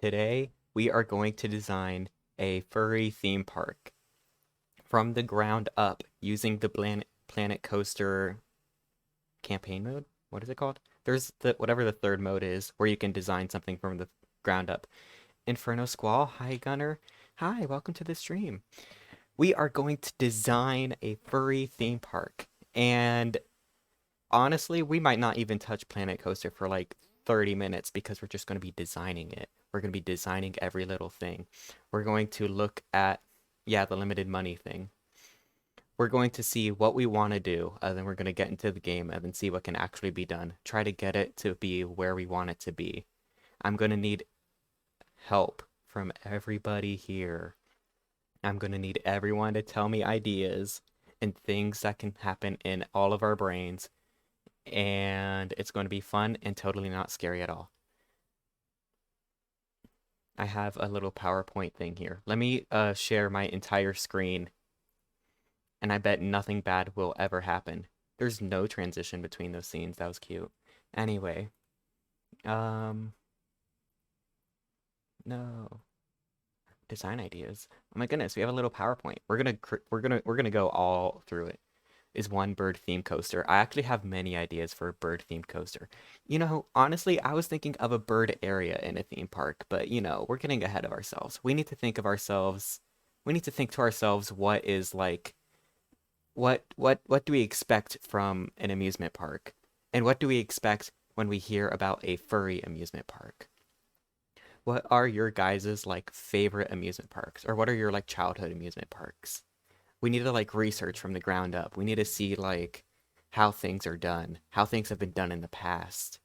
Today, we are going to design a furry theme park from the ground up using the Planet Coaster campaign mode. What is it called? There's the whatever the third mode is where you can design something from the ground up. Inferno Squall, hi Gunnar. Hi, welcome to the stream. We are going to design a furry theme park. And honestly, we might not even touch Planet Coaster for like 30 minutes because we're just going to be designing it. We're going to be designing every little thing. We're going to look at, yeah, the limited money thing. We're going to see what we want to do, and then we're going to get into the game and then see what can actually be done. Try to get it to be where we want it to be. I'm going to need help from everybody here. I'm going to need everyone to tell me ideas and things that can happen in all of our brains, and it's going to be fun and totally not scary at all. I have a little PowerPoint thing here. Let me share my entire screen, and I bet nothing bad will ever happen. There's no transition between those scenes. That was cute. Anyway, um, no design ideas. Oh my goodness, we have a little PowerPoint. We're gonna go all through it. Is one bird themed coaster. I actually have many ideas for a bird themed coaster. Honestly, I was thinking of a bird area in a theme park, but we're getting ahead of ourselves. We need to think of ourselves. We need to think to ourselves what is like what do we expect from an amusement park? And what do we expect when we hear about a furry amusement park? What are your guys' like favorite amusement parks? Or what are your like childhood amusement parks? We need to like research from the ground up. We need to see like how things are done, how things have been done in the past.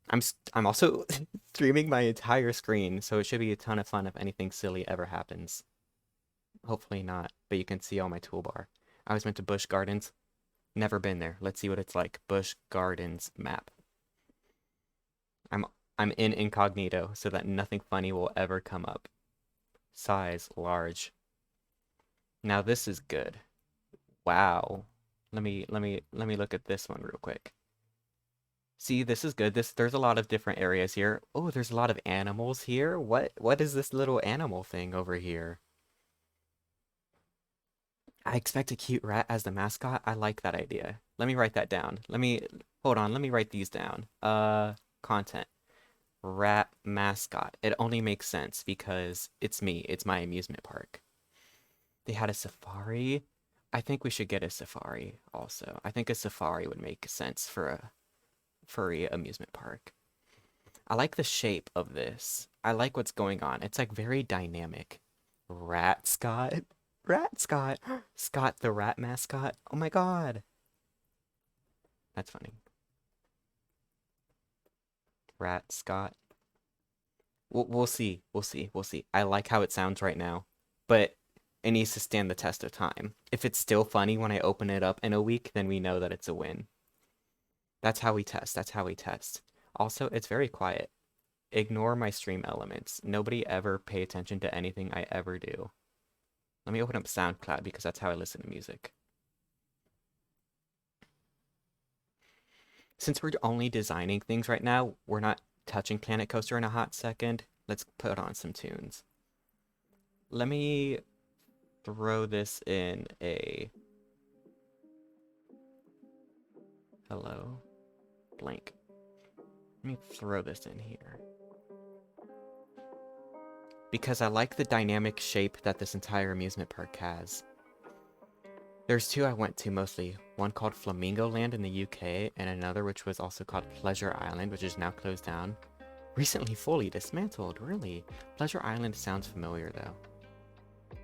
I'm also streaming my entire screen, so it should be a ton of fun if anything silly ever happens. Hopefully not, but you can see all my toolbar. I was meant to Busch Gardens. Never been there. Let's see what it's like. Busch Gardens map. I'm I'm in incognito so that nothing funny will ever come up. Size large. Now this is good. Wow. Let me look at this one real quick. See, this is good. There's a lot of different areas here. Oh, there's a lot of animals here. What is this little animal thing over here? I expect a cute rat as the mascot. I like that idea. Let me write that down. Hold on, let me write these down. Content. Rat mascot. It only makes sense because it's me. It's my amusement park. They had a safari. I think we should get a safari also. I think a safari would make sense for a furry amusement park. I like the shape of this. I like what's going on. It's like very dynamic. Rat Scott. Rat Scott. Scott the rat mascot. Oh my god. That's funny. Rat Scott. We'll see. We'll see. We'll see. I like how it sounds right now, but it needs to stand the test of time. If it's still funny when I open it up in a week, then we know that it's a win. That's how we test. That's how we test. Also, it's very quiet. Ignore my stream elements. Nobody ever pay attention to anything I ever do. Let me open up SoundCloud because that's how I listen to music. Since we're only designing things right now, we're not touching Planet Coaster in a hot second. Let's put on some tunes. Let me throw this in a hello blank. Let me throw this in here. Because I like the dynamic shape that this entire amusement park has. There's two I went to mostly. One called Flamingo Land in the UK, and another which was also called Pleasure Island, which is now closed down. Recently fully dismantled, really. Pleasure Island sounds familiar though.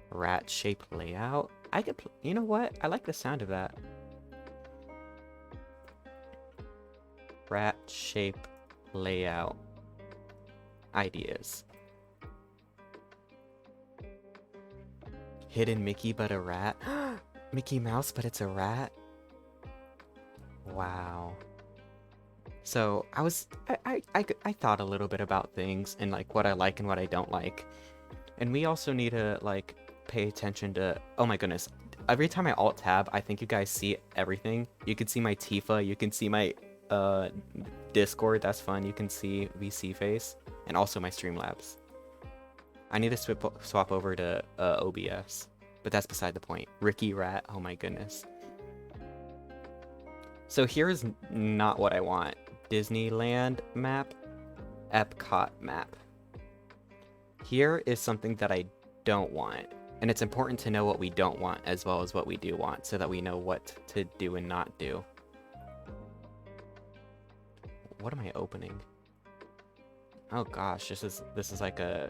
Rat shape layout. You know what? I like the sound of that. Rat shape layout ideas. Hidden Mickey but a rat. Mickey Mouse but it's a rat. Wow. So I thought a little bit about things and like what I like and what I don't like. And we also need to like pay attention to, oh my goodness. Every time I alt tab, I think you guys see everything. You can see my Tifa, you can see my Discord, that's fun. You can see VC face. and also my Streamlabs. I need to swap over to OBS, but that's beside the point. Ricky Rat, oh my goodness. So here's not what I want. Disneyland map, Epcot map. Here is something that I don't want. And it's important to know what we don't want as well as what we do want so that we know what to do and not do. What am I opening? Oh gosh, this is like a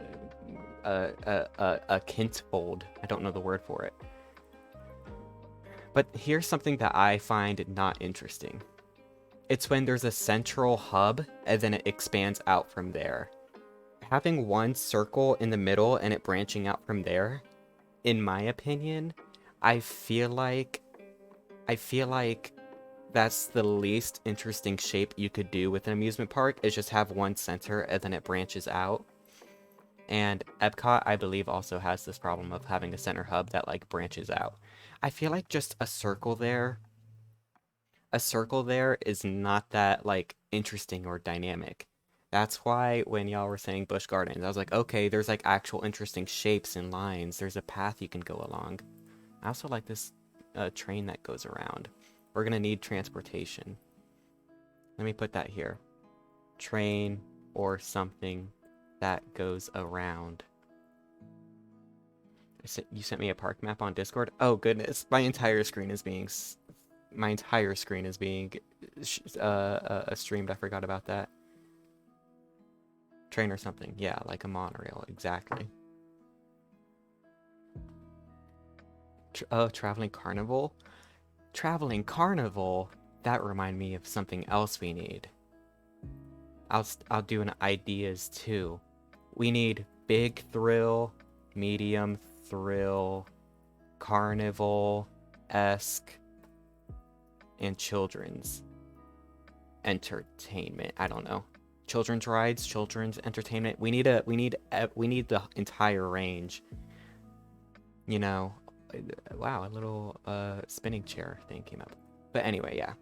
kintfold. I don't know the word for it. But here's something that I find not interesting. It's when there's a central hub and then it expands out from there. Having one circle in the middle and it branching out from there, in my opinion, I feel like that's the least interesting shape you could do with an amusement park, is just have one center and then it branches out. And Epcot, I believe, also has this problem of having a center hub that like branches out. I feel like just a circle there is not that like interesting or dynamic. That's why when y'all were saying Busch Gardens, I was like, okay, there's like actual interesting shapes and lines. There's a path you can go along. I also like this train that goes around. We're gonna need transportation. Let me put that here. Train or something that goes around. You sent me a park map on Discord? Oh goodness, my entire screen is being streamed. I forgot about that. Train or something. Yeah, like a monorail, exactly. Traveling carnival? Traveling carnival? That remind me of something else we need. I'll do an ideas too. We need big thrill, medium thrill, carnival-esque, and children's entertainment. I don't know. Children's rides, children's entertainment. We need the entire range. You know, wow, a little spinning chair thing came up. But anyway, yeah.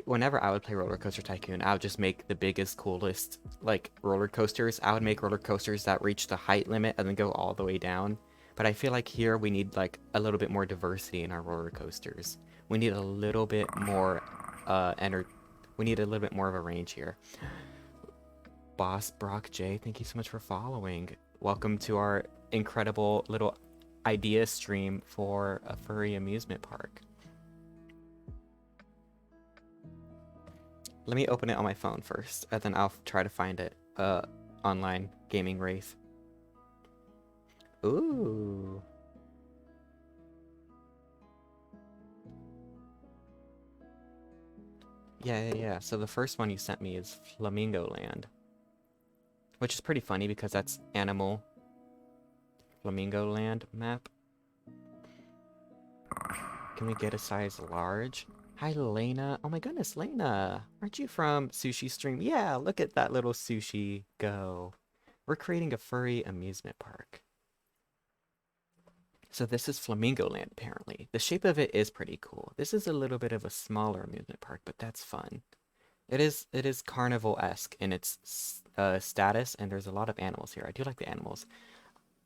Whenever I would play Roller Coaster Tycoon, I would just make the biggest, coolest, like, roller coasters. I would make roller coasters that reach the height limit and then go all the way down. But I feel like here we need, like, a little bit more diversity in our roller coasters. We need a little bit more, we need a little bit more of a range here. Boss Brock J, thank you so much for following. Welcome to our incredible little idea stream for a furry amusement park. Let me open it on my phone first, and then I'll try to find it. Online gaming Wraith. Ooh. Yeah. So the first one you sent me is Flamingo Land, which is pretty funny because that's animal. Flamingo Land map. Can we get a size large? Hi, Lena. Oh my goodness, Lena. Aren't you from Sushi Stream? Yeah, look at that little sushi go. We're creating a furry amusement park. So this is Flamingo Land, apparently. The shape of it is pretty cool. This is a little bit of a smaller amusement park, but that's fun. It is carnival-esque in its status, and there's a lot of animals here. I do like the animals.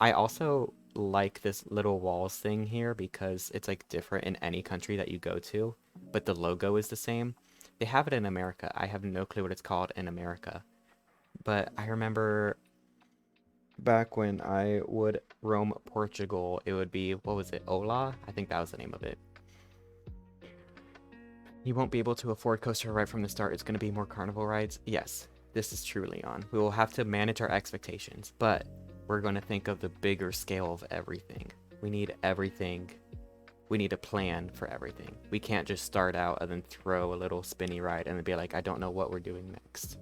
I also like this little walls thing here because it's like different in any country that you go to, but the logo is the same. They have it in America. I have no clue what it's called in America. But I remember back when I would roam Portugal, it would be, what was it, Ola? I think that was the name of it. You won't be able to afford coaster right from the start. It's going to be more carnival rides. Yes, this is true, Leon. We will have to manage our expectations, but we're going to think of the bigger scale of everything. We need everything. We need a plan for everything. We can't just start out and then throw a little spinny ride and then be like, I don't know what we're doing next.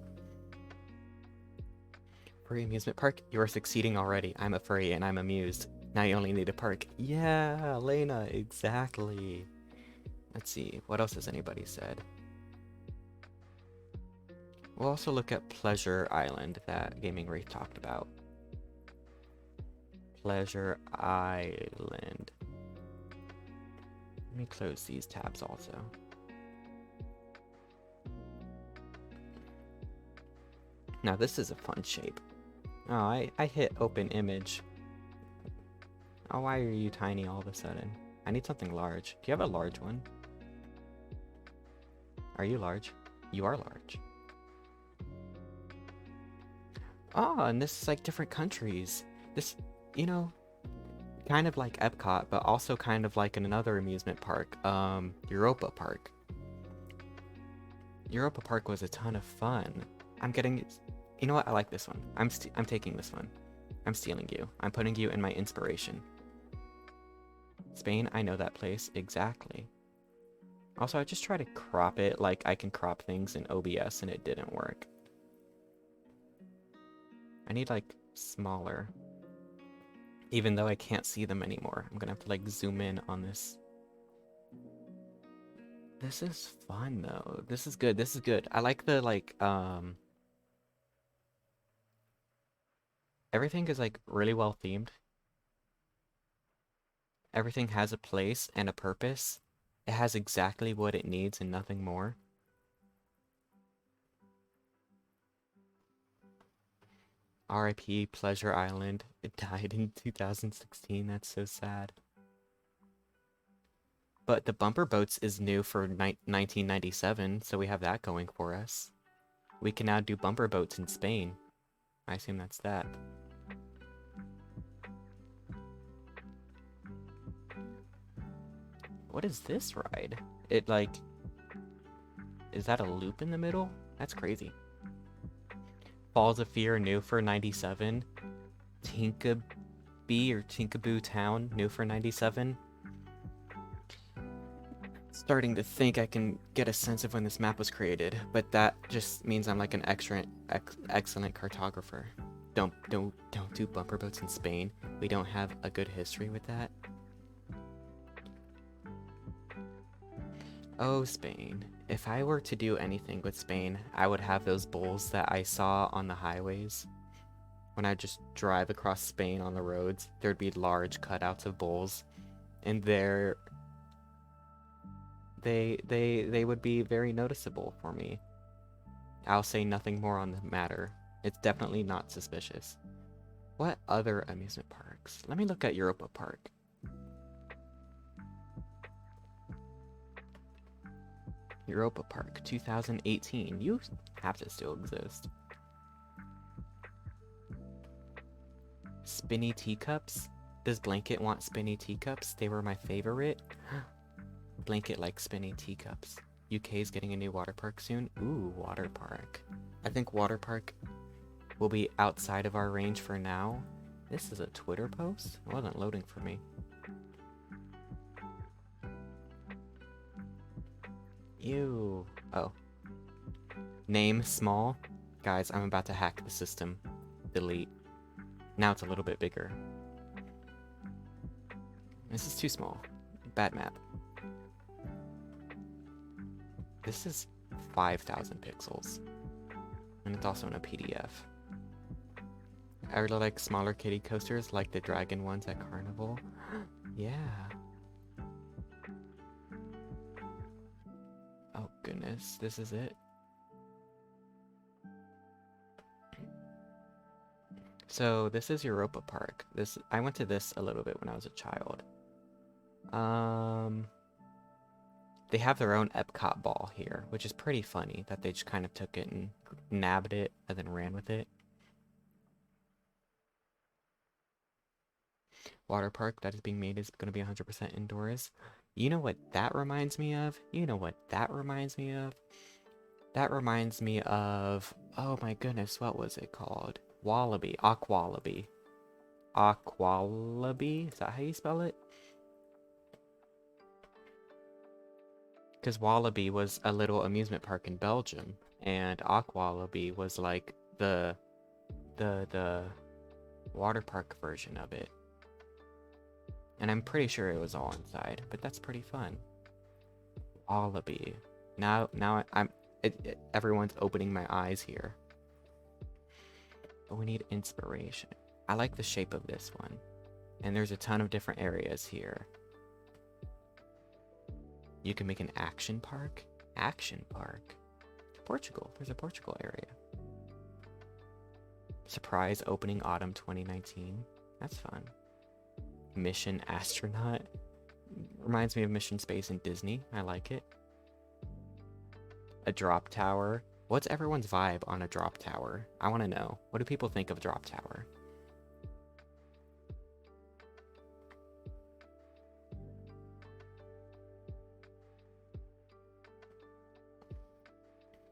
Furry amusement park? You are succeeding already. I'm a furry and I'm amused. Now you only need a park. Yeah, Lena, exactly. Let's see, what else has anybody said? We'll also look at Pleasure Island that Gaming Wraith talked about. Pleasure Island. Let me close these tabs also. Now this is a fun shape. Oh, I hit open image. Oh, why are you tiny all of a sudden? I need something large. Do you have a large one? Are you large? You are large. Oh, and this is like different countries. This, you know, kind of like Epcot, but also kind of like in another amusement park, Europa Park. Europa Park was a ton of fun. I'm getting, you know what? I like this one. I'm taking this one. I'm stealing you. I'm putting you in my inspiration. Spain, I know that place exactly. Also, I just try to crop it like I can crop things in OBS and it didn't work. I need like smaller. Even though I can't see them anymore. I'm gonna have to like zoom in on this. This is fun though. This is good. This is good. I like the like everything is like really well themed. Everything has a place and a purpose. It has exactly what it needs and nothing more. RIP Pleasure Island. It died in 2016. That's so sad. But the bumper boats is new for 1997, so we have that going for us. We can now do bumper boats in Spain. I assume that's that. What is this ride? It like... Is that a loop in the middle? That's crazy. Falls of Fear new for 97. Tinkabee or Tinkaboo Town new for 97. Starting to think I can get a sense of when this map was created, but that just means I'm like an excellent cartographer. Don't do bumper boats in Spain. We don't have a good history with that. Oh, Spain. If I were to do anything with Spain, I would have those bulls that I saw on the highways. When I just drive across Spain on the roads, there'd be large cutouts of bulls, and they would be very noticeable for me. I'll say nothing more on the matter. It's definitely not suspicious. What other amusement parks? Let me look at Europa Park. Europa Park, 2018. You have to still exist. Spinny teacups? Does Blanket want spinny teacups? They were my favorite. Blanket likes spinny teacups. UK's getting a new water park soon. Ooh, water park. I think water park will be outside of our range for now. This is a Twitter post? It wasn't loading for me. Ew. Oh. Name small. Guys, I'm about to hack the system. Delete. Now it's a little bit bigger. This is too small. Bad map. This is 5,000 pixels. And it's also in a PDF. I really like smaller kiddie coasters like the dragon ones at Carnival. Yeah. Oh goodness, this is it. So this is Europa Park. I went to this a little bit when I was a child. They have their own Epcot ball here, which is pretty funny that they just kind of took it and nabbed it and then ran with it. Water park that is being made is going to be 100% indoors. You know what that reminds me of? You know what that reminds me of? That reminds me of... Oh my goodness, what was it called? Wallaby. Aqualaby. Aqualaby? Is that how you spell it? Because Wallaby was a little amusement park in Belgium, and Aqualaby was like the water park version of it. And I'm pretty sure it was all inside, but that's pretty fun. Wallaby. Now everyone's opening my eyes here. But we need inspiration. I like the shape of this one. And there's a ton of different areas here. You can make an action park. Action park. Portugal. There's a Portugal area. Surprise opening autumn 2019. That's fun. Mission astronaut. Reminds me of Mission Space in Disney. I like it. A drop tower. What's everyone's vibe on a drop tower? I want to know. What do people think of a drop tower?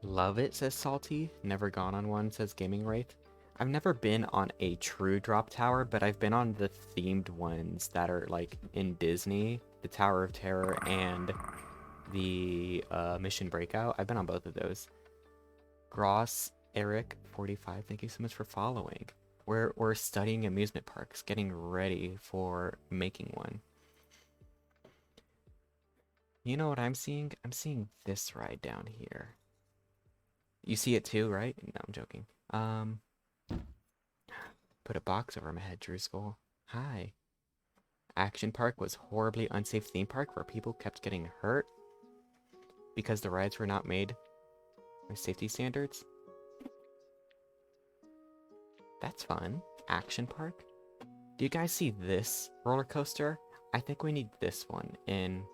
Love it, says Salty. Never gone on one, says Gaming Wraith. I've never been on a true drop tower, but I've been on the themed ones that are like in Disney, the Tower of Terror and the Mission Breakout. I've been on both of those. Gross Eric 45, thank you so much for following. We're studying amusement parks, getting ready for making one. You know what I'm seeing? I'm seeing this ride down here. You see it too, right? No, I'm joking. Put a box over my head, Drew Skull. Hi. Action Park was horribly unsafe theme park where people kept getting hurt because the rides were not made with safety standards. That's fun. Action Park. Do you guys see this roller coaster? I think we need this one in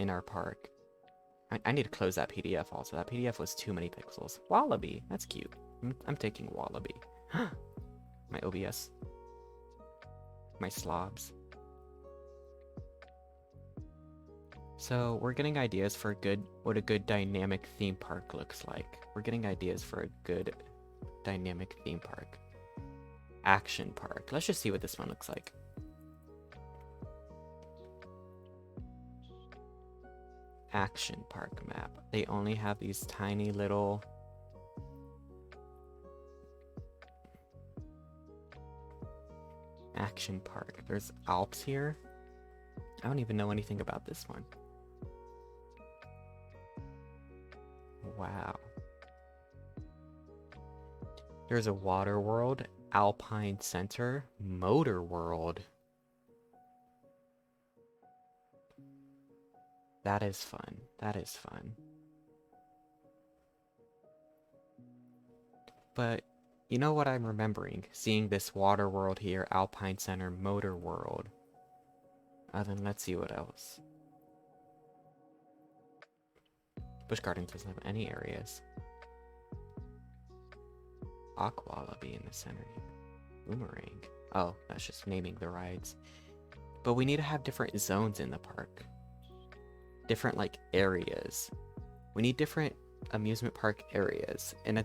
our park. I need to close that PDF also. That PDF was too many pixels. Wallaby. That's cute. I'm taking Wallaby. My OBS. My slobs. So we're getting ideas for what a good dynamic theme park looks like. We're getting ideas for a good dynamic theme park. Action Park. Let's just see what this one looks like. Action Park map. They only have these tiny little Action Park. There's Alps here. I don't even know anything about this one. Wow. There's a Water World, Alpine Center, Motor World. That is fun. That is fun. But you know what I'm remembering? Seeing this Water World here, Alpine Center, Motor World. Then let's see what else. Busch Gardens doesn't have any areas. Aqualaby in the center. Boomerang. Oh, that's just naming the rides. But we need to have different zones in the park. Different, like, areas. We need different amusement park areas. And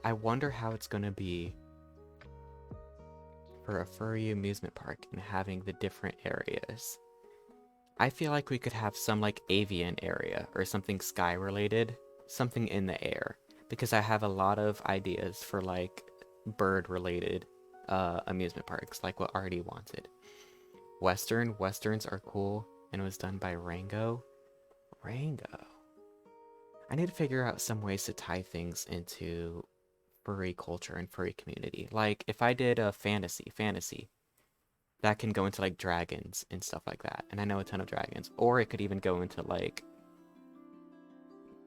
I wonder how it's gonna be for a furry amusement park and having the different areas. I feel like we could have some, like, avian area or something sky related. Something in the air. Because I have a lot of ideas for, like, bird related amusement parks, like what Artie wanted. Westerns are cool. And it was done by Rango. Rango. I need to figure out some ways to tie things into furry culture and furry community. Like, if I did a fantasy, that can go into, like, dragons and stuff like that. And I know a ton of dragons. Or it could even go into, like,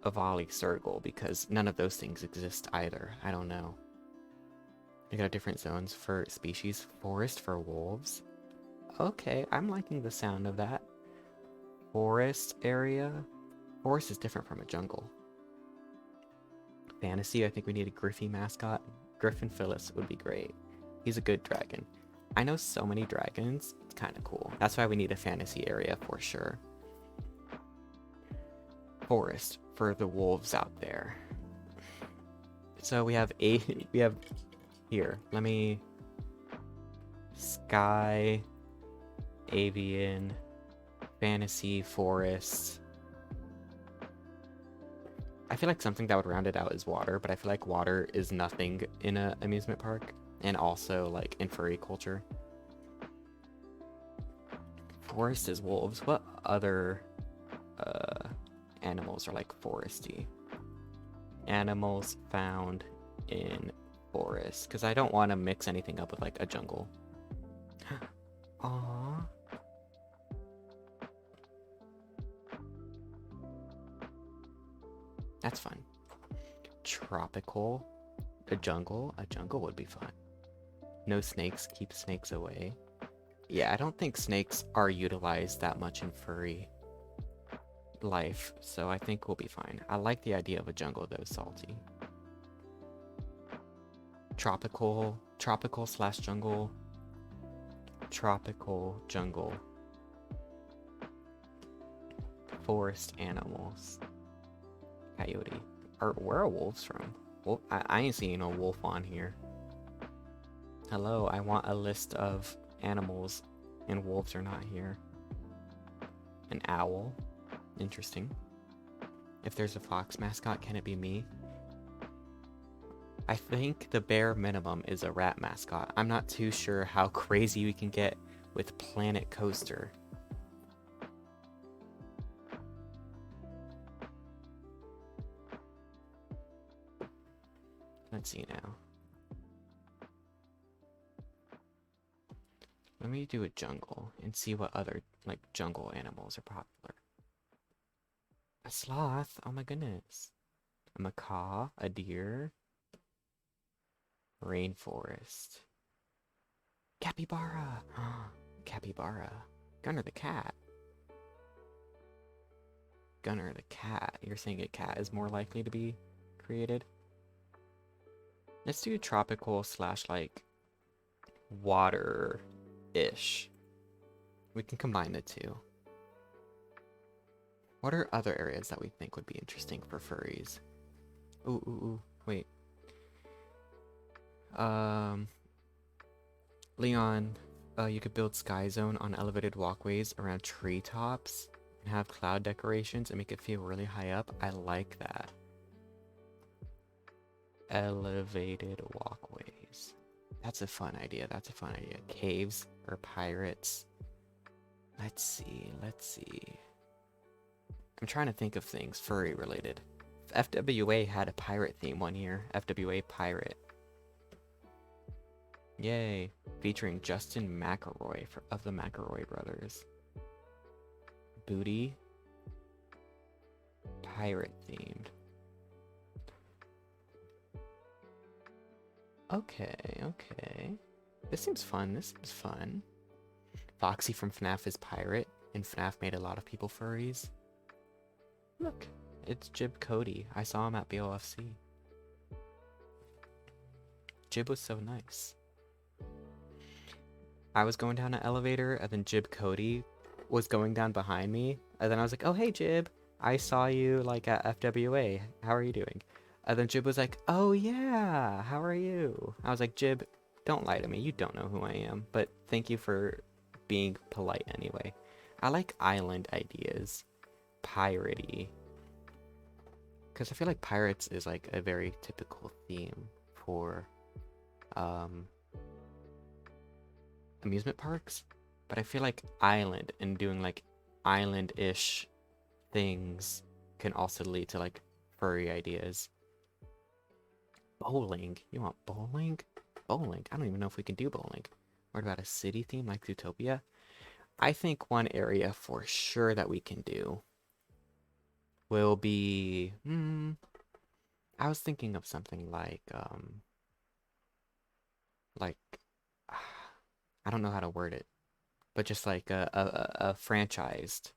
a volley circle, because none of those things exist either. I don't know. We got different zones for species. Forest for wolves. Okay, I'm liking the sound of that. Forest area. Forest is different from a jungle. Fantasy, I think we need a Griffey mascot. Griffin Phyllis would be great. He's a good dragon. I know so many dragons. It's kind of cool. That's why we need a fantasy area for sure. Forest for the wolves out there. So we have here. Let me sky, avian, fantasy, forest. I feel like something that would round it out is water, but I feel like water is nothing in an amusement park, and also like in furry culture. Forest is wolves. What other animals are like foresty? Animals found in forest, because I don't want to mix anything up with like a jungle. Aww. That's fun. tropical, a jungle would be fun. No snakes, keep snakes away. Yeah, I don't think snakes are utilized that much in furry life, so I think we'll be fine. I like the idea of a jungle though, salty. Tropical slash jungle. Tropical jungle. Forest animals. Coyote. Where are wolves from? Well, I ain't seeing no wolf on here. Hello, I want a list of animals, and wolves are not here. An owl. Interesting. If there's a fox mascot, can it be me? I think the bare minimum is a rat mascot. I'm not too sure how crazy we can get with Planet Coaster. Let's see now. Let me do a jungle and see what other like jungle animals are popular. A sloth, oh my goodness. A macaw, a deer. Rainforest. Capybara. Capybara. Gunnar the cat. Gunnar the cat. You're saying a cat is more likely to be created? Let's do tropical slash like water-ish. We can combine the two. What are other areas that we think would be interesting for furries? Ooh, wait. Leon, you could build Sky Zone on elevated walkways around treetops and have cloud decorations and make it feel really high up. I like that. Elevated walkways. That's a fun idea. Caves or pirates. Let's see. I'm trying to think of things furry related. FWA had a pirate theme one year. FWA Pirate. Yay. Featuring Justin McElroy of the McElroy Brothers. Booty. Pirate themed. Okay. This seems fun. Foxy from FNAF is pirate, and FNAF made a lot of people furries. Look, it's Jib Cody. I saw him at BOFC. Jib was so nice. I was going down an elevator, and then Jib Cody was going down behind me, and then I was like, oh hey Jib, I saw you like at FWA. How are you doing? And then Jib was like, oh yeah, how are you? I was like, Jib, don't lie to me. You don't know who I am. But thank you for being polite anyway. I like island ideas. Piratey. Because I feel like pirates is like a very typical theme for amusement parks. But I feel like island and doing like island-ish things can also lead to like furry ideas. Bowling? You want bowling? Bowling? I don't even know if we can do bowling. What about a city theme like Zootopia? I think one area for sure that we can do will be... I was thinking of something like... I don't know how to word it. But just like a franchised...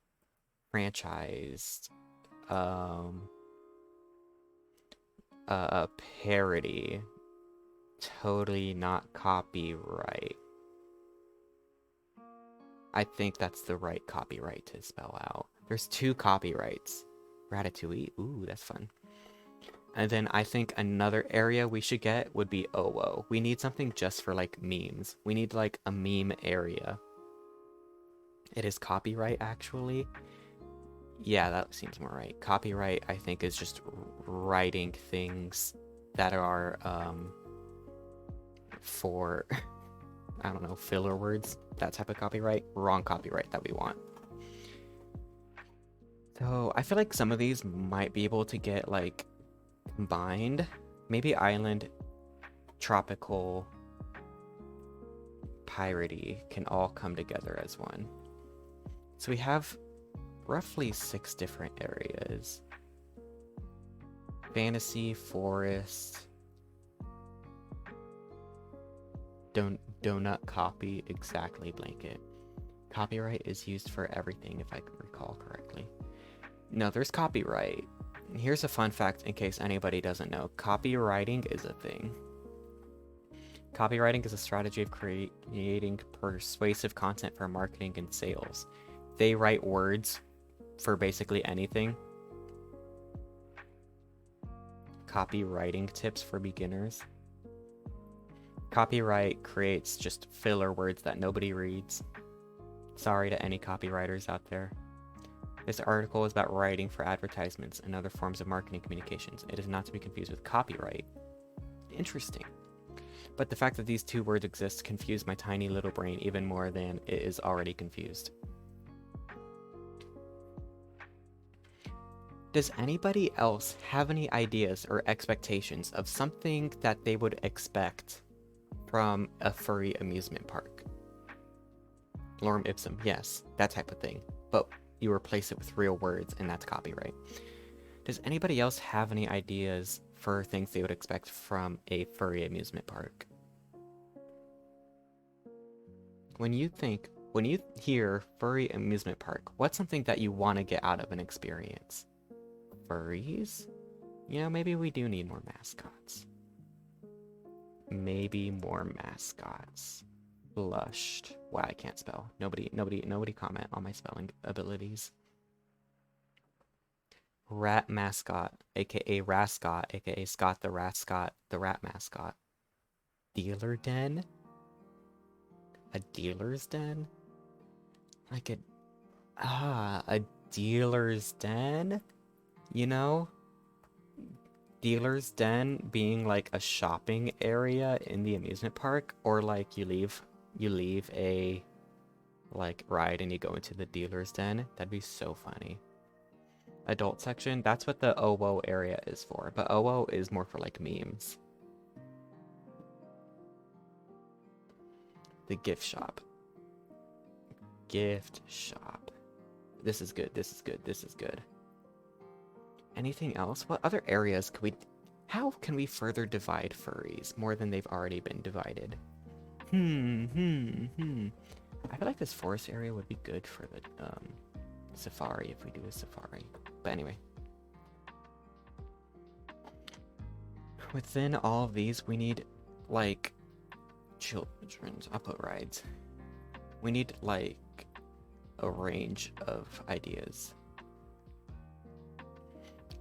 a parody. Totally not copyright. I think that's the right copyright to spell out. There's 2 copyrights. Ratatouille. Ooh, that's fun. And then I think another area we should get would be OWO. We need something just for like memes. We need like a meme area. It is copyright actually. Yeah, that seems more right. Copyright, I think, is just writing things that are, for, I don't know, filler words. That type of copyright. Wrong copyright that we want. So, I feel like some of these might be able to get, like, combined. Maybe island, tropical, piratey can all come together as one. So we have... roughly 6 different areas. Fantasy, forest, donut copy, exactly, blanket. Copyright is used for everything, if I can recall correctly. No, there's copyright. Here's a fun fact in case anybody doesn't know. Copywriting is a thing. Copywriting is a strategy of creating persuasive content for marketing and sales. They write words for basically anything. Copywriting tips for beginners. Copyright creates just filler words that nobody reads. Sorry to any copywriters out there. This article is about writing for advertisements and other forms of marketing communications. It is not to be confused with copyright. Interesting. But the fact that these two words exist confused my tiny little brain even more than it is already confused. Does anybody else have any ideas or expectations of something that they would expect from a furry amusement park? Lorem ipsum, yes, that type of thing. But you replace it with real words, and that's copyright. Does anybody else have any ideas for things they would expect from a furry amusement park? When you hear furry amusement park, what's something that you want to get out of an experience? Furries? You know, maybe we do need more mascots. Maybe more mascots. Blushed. Wow, I can't spell. Nobody comment on my spelling abilities. Rat mascot, aka Rascot, aka Scott the Rascot, the rat mascot. Dealer den? A dealer's den? Like a dealer's den? You know? Dealer's den being like a shopping area in the amusement park, or like you leave a like ride and you go into the dealer's den. That'd be so funny. Adult section, that's what the OWO area is for, but OWO is more for like memes. The gift shop. Gift shop. This is good, this is good, this is good. Anything else? What other areas could we... How can we further divide furries more than they've already been divided? I feel like this forest area would be good for the safari if we do a safari. But anyway. Within all of these, we need, like, children's... I'll put rides. We need, like, a range of ideas.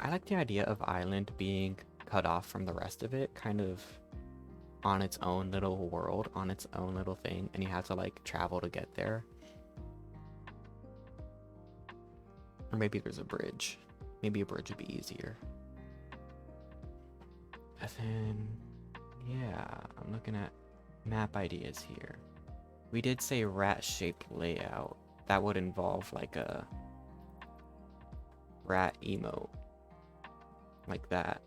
I like the idea of Island being cut off from the rest of it, kind of on its own little world, on its own little thing, and you have to like travel to get there. Or maybe there's a bridge. Maybe a bridge would be easier. And then, yeah, I'm looking at map ideas here. We did say rat-shaped layout. That would involve like a rat emote. Like that.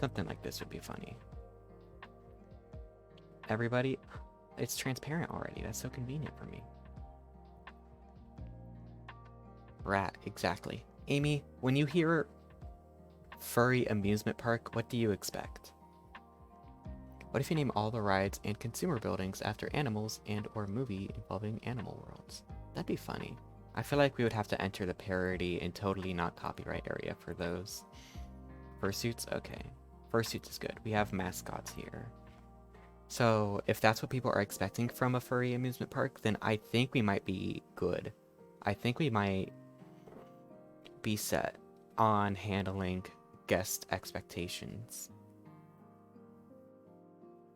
Something like this would be funny. Everybody, it's transparent already. That's so convenient for me. Rat, exactly. Amy, when you hear furry amusement park, what do you expect? What if you name all the rides and consumer buildings after animals and or movie involving animal worlds? That'd be funny. I feel like we would have to enter the parody and totally not copyright area for those. Fursuits? Okay. Fursuits is good. We have mascots here. So, if that's what people are expecting from a furry amusement park, then I think we might be good. I think we might be set on handling guest expectations.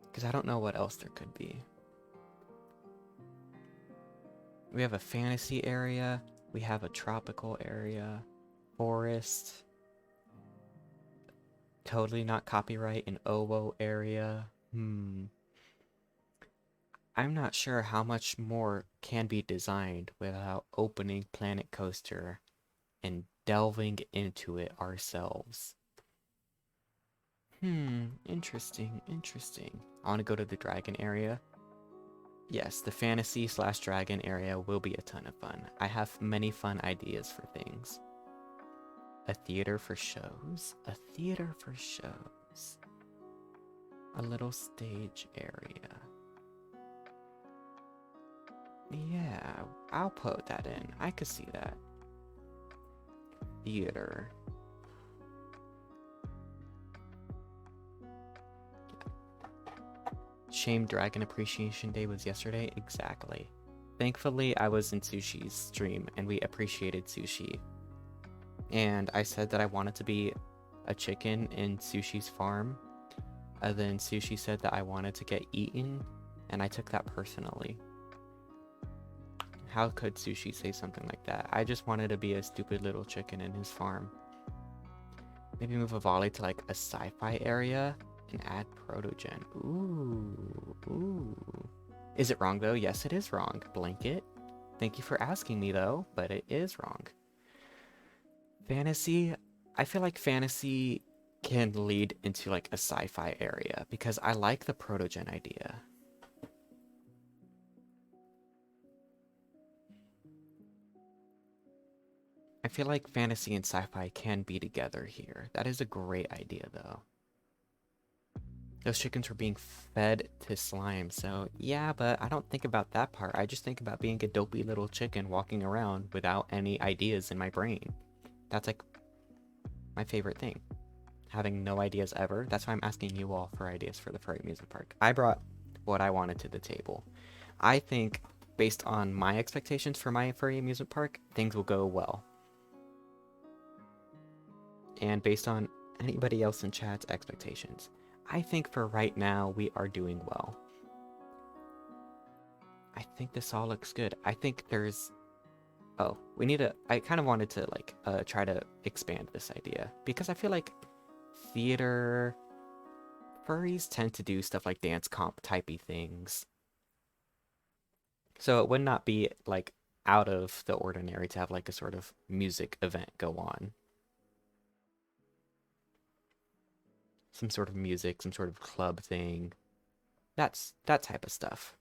Because I don't know what else there could be. We have a fantasy area. We have a tropical area. Forest. Totally not copyright in OWO area. I'm not sure how much more can be designed without opening Planet Coaster and delving into it ourselves. Interesting. I want to go to the dragon area. Yes, the fantasy/dragon area will be a ton of fun. I have many fun ideas for things. A theater for shows? A theater for shows. A little stage area. Yeah, I'll put that in. I could see that. Theater. Shame Dragon Appreciation Day was yesterday? Exactly. Thankfully, I was in Sushi's stream and we appreciated sushi. And I said that I wanted to be a chicken in Sushi's farm. And then Sushi said that I wanted to get eaten, and I took that personally. How could Sushi say something like that? I just wanted to be a stupid little chicken in his farm. Maybe move a volley to like a sci-fi area and add protogen. Ooh. Is it wrong though? Yes, it is wrong. Blanket. Thank you for asking me though, but it is wrong. Fantasy. I feel like fantasy can lead into like a sci-fi area because I like the protogen idea. I feel like fantasy and sci-fi can be together here. That is a great idea though. Those chickens were being fed to slime, so yeah, but I don't think about that part. I just think about being a dopey little chicken walking around without any ideas in my brain. That's like my favorite thing. Having no ideas ever. That's why I'm asking you all for ideas for the Furry Amusement Park. I brought what I wanted to the table. I think, based on my expectations for my Furry Amusement Park, things will go well. And based on anybody else in chat's expectations, I think for right now, we are doing well. I think this all looks good. I think there's... Oh, we need to... I kind of wanted to, like, try to expand this idea. Because I feel like theater... Furries tend to do stuff like dance comp typey things. So it would not be, like, out of the ordinary to have, like, a sort of music event go on. Some sort of music, some sort of club thing. That type of stuff.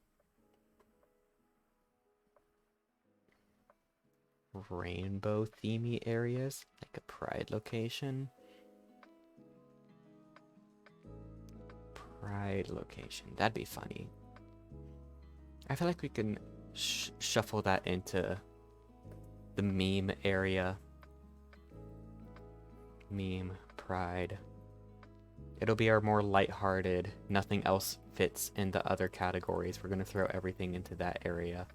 Rainbow themey areas, like a pride location. Pride location, that'd be funny. I feel like we can shuffle that into the meme area. Meme, pride. It'll be our more lighthearted, nothing else fits in the other categories. We're gonna throw everything into that area.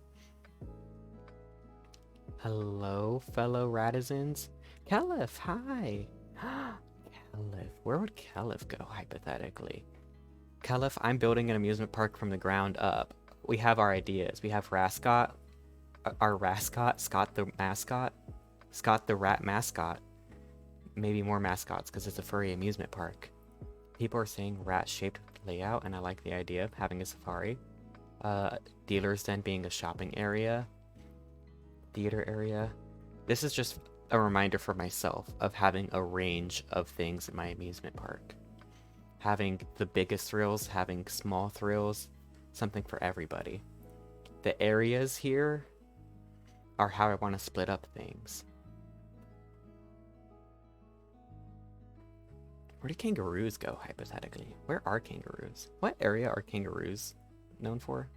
Hello, fellow Radizens. Caliph, hi! Caliph, where would Caliph go, hypothetically? Caliph, I'm building an amusement park from the ground up. We have our ideas. We have Rascot, our Rascot, Scott the mascot, Scott the rat mascot. Maybe more mascots, because it's a furry amusement park. People are saying rat-shaped layout, and I like the idea of having a safari. Dealer's Den being a shopping area. Theater area. This is just a reminder for myself of having a range of things in my amusement park. Having the biggest thrills, having small thrills, something for everybody. The areas here are how I want to split up things. Where do kangaroos go, hypothetically? Where are kangaroos? What area are kangaroos known for?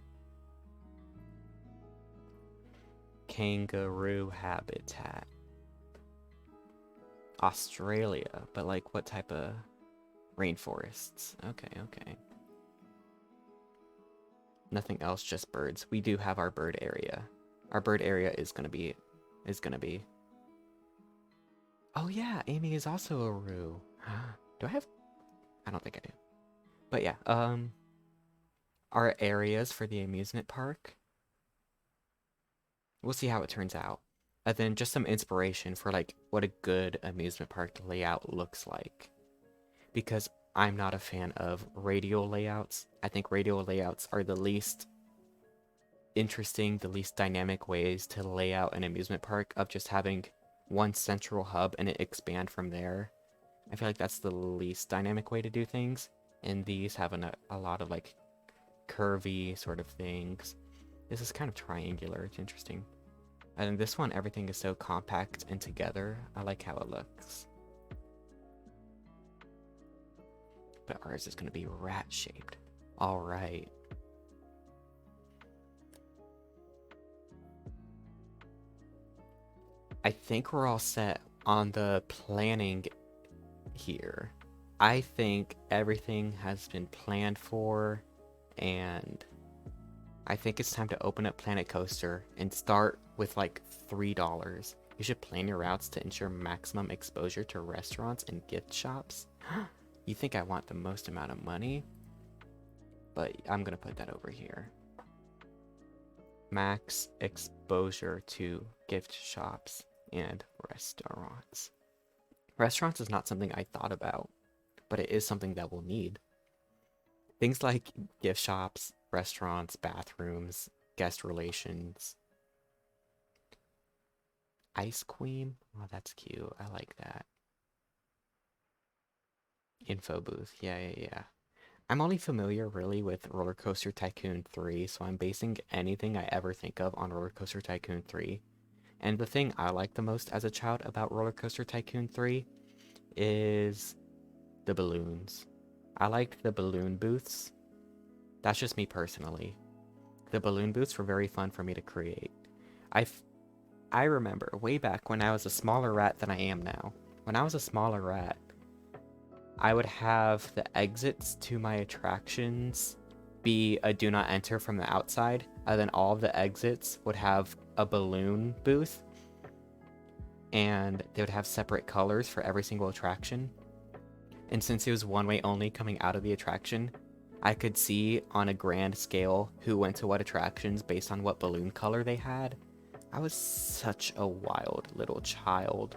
Kangaroo habitat. Australia, but like what type of rainforests? Okay. Nothing else, just birds. We do have our bird area. Our bird area is gonna be... Oh yeah, Amy is also a roo. Do I have... I don't think I do. But yeah, our areas for the amusement park. We'll see how it turns out. And then just some inspiration for like what a good amusement park layout looks like. Because I'm not a fan of radial layouts. I think radial layouts are the least interesting, the least dynamic ways to lay out an amusement park, of just having one central hub and it expand from there. I feel like that's the least dynamic way to do things. And these have a lot of like curvy sort of things. This is kind of triangular. It's interesting. And this one, everything is so compact and together. I like how it looks. But ours is going to be rat-shaped. All right. I think we're all set on the planning here. I think everything has been planned for, and I think it's time to open up Planet Coaster and start with like $3. You should plan your routes to ensure maximum exposure to restaurants and gift shops. You think I want the most amount of money? But I'm gonna put that over here. Max exposure to gift shops and restaurants. Restaurants is not something I thought about, but it is something that we'll need. Things like gift shops, restaurants, bathrooms, guest relations. Ice Queen? Oh, that's cute. I like that. Info booth. Yeah. I'm only familiar really with Roller Coaster Tycoon 3, so I'm basing anything I ever think of on Roller Coaster Tycoon 3. And the thing I liked the most as a child about Roller Coaster Tycoon 3 is the balloons. I liked the balloon booths. That's just me personally. The balloon booths were very fun for me to create. I remember way back when I was a smaller rat than I am now. When I was a smaller rat, I would have the exits to my attractions be a do not enter from the outside, and then all of the exits would have a balloon booth, and they would have separate colors for every single attraction. And since it was one way only coming out of the attraction, I could see on a grand scale who went to what attractions based on what balloon color they had. I was such a wild little child.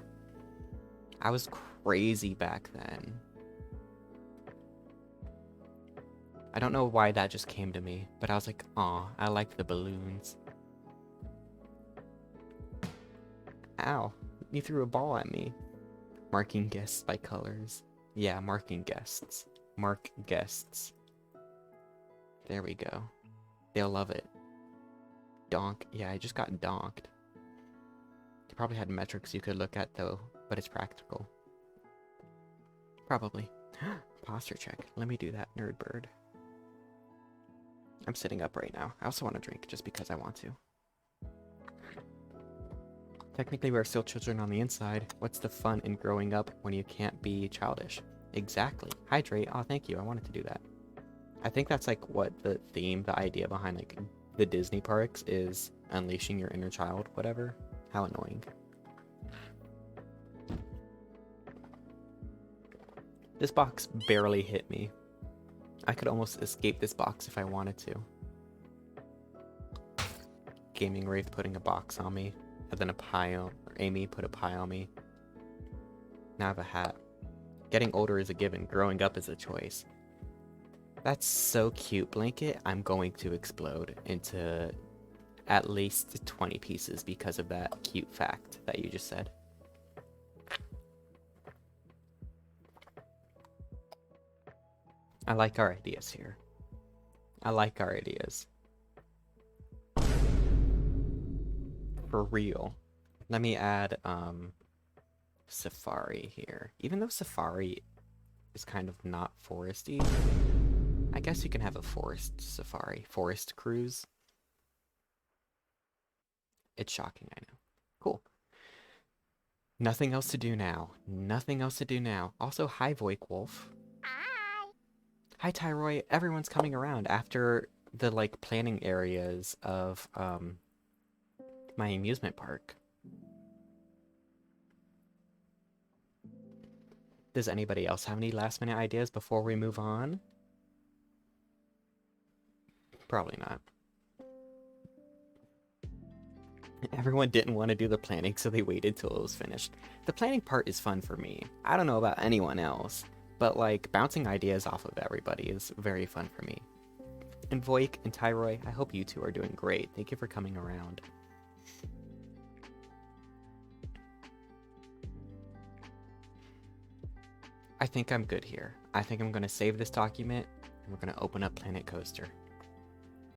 I was crazy back then. I don't know why that just came to me, but I was like, aw, I like the balloons. Ow, you threw a ball at me. Marking guests by colors. Yeah, marking guests. Mark guests. There we go. They'll love it. Donk. Yeah, I just got donked. You probably had metrics you could look at though, but it's practical. Probably. Posture check. Let me do that, nerd bird. I'm sitting up right now. I also want to drink just because I want to. Technically, we're still children on the inside. What's the fun in growing up when you can't be childish? Exactly. Hydrate. Oh, thank you. I wanted to do that. I think that's like what the theme, the idea behind like the Disney parks is, unleashing your inner child, whatever. How annoying. This box barely hit me. I could almost escape this box if I wanted to. Gaming Wraith putting a box on me, and then a pile, or Amy put a pie on me. Now I have a hat. Getting older is a given, growing up is a choice. That's so cute, Blanket. I'm going to explode into at least 20 pieces because of that cute fact that you just said. I like our ideas here. I like our ideas. For real. Let me add Safari here. Even though Safari is kind of not foresty, I guess you can have a forest safari, forest cruise. It's shocking, I know. Cool. Nothing else to do now. Nothing else to do now. Also, hi, Voik Wolf. Hi, Tyroy. Everyone's coming around after the, like, planning areas of, my amusement park. Does anybody else have any last-minute ideas before we move on? Probably not. Everyone didn't want to do the planning, so they waited till it was finished. The planning part is fun for me. I don't know about anyone else, but like bouncing ideas off of everybody is very fun for me. And Voik and Tyroy, I hope you two are doing great. Thank you for coming around. I think I'm good here. I think I'm going to save this document, and we're going to open up Planet Coaster.